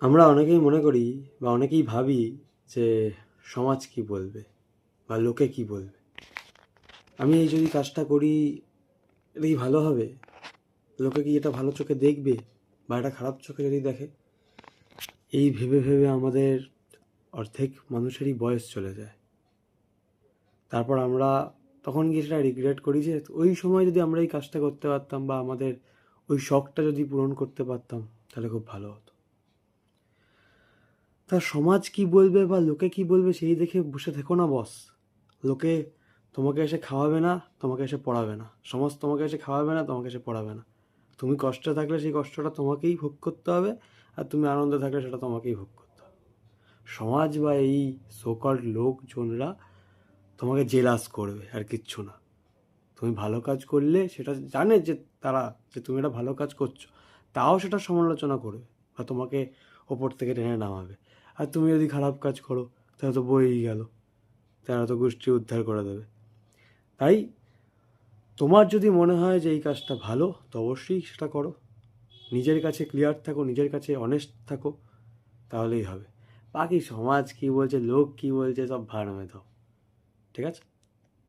আমরা অনেকেই মনে করি বা অনেকেই ভাবি যে সমাজ কি বলবে বা লোকে কি বলবে, আমি এই যদি কাজটা করি এটা কি ভালো হবে, লোকে কি এটা ভালো চোখে দেখবে বা এটা খারাপ চোখে যদি দেখে, এই ভেবে ভেবে আমাদের অর্ধেক মানুষেরই বয়স চলে যায়। তারপর আমরা তখন গিয়ে সেটা রিগ্রেট করি যে ওই সময় যদি আমরা এই কাজটা করতে পারতাম বা আমাদের ওই শখটা যদি পূরণ করতে পারতাম তাহলে খুব ভালো হতো। তা সমাজ কি বলবে বা লোকে কি বলবে সেই দেখে বসে থেকো না বস। লোকে তোমাকে এসে খাওয়াবে না, তোমাকে এসে পড়াবে না, সমাজ তোমাকে এসে খাওয়াবে না, তোমাকে এসে পড়াবে না। তুমি কষ্টে থাকলে সেই কষ্টটা তোমাকেই ভোগ করতে হবে, আর তুমি আনন্দে থাকলে সেটা তোমাকেই ভোগ করতে হবে। সমাজ বা এই সোকল্ড লোকজনরা তোমাকে জেলাস করবে আর কিচ্ছু না। তুমি ভালো কাজ করলে সেটা জানে যে তারা যে তুমি একটা ভালো কাজ করছো, তাও সেটা সমালোচনা করবে বা তোমাকে ওপর থেকে টেনে নামাবে। আর তুমি যদি খারাপ কাজ করো তাহলে তো বইই গেল, তারা তো গোষ্ঠী উদ্ধার করে দেবে। তাই তোমার যদি মনে হয় যে এই কাজটা ভালো তো অবশ্যই সেটা করো, নিজের কাছে ক্লিয়ার থাকো, নিজের কাছে অনেস্ট থাকো, তাহলেই হবে। বাকি সমাজ কী বলছে, লোক কী বলছে, সব ভাড় মেরে দাও। ঠিক আছে?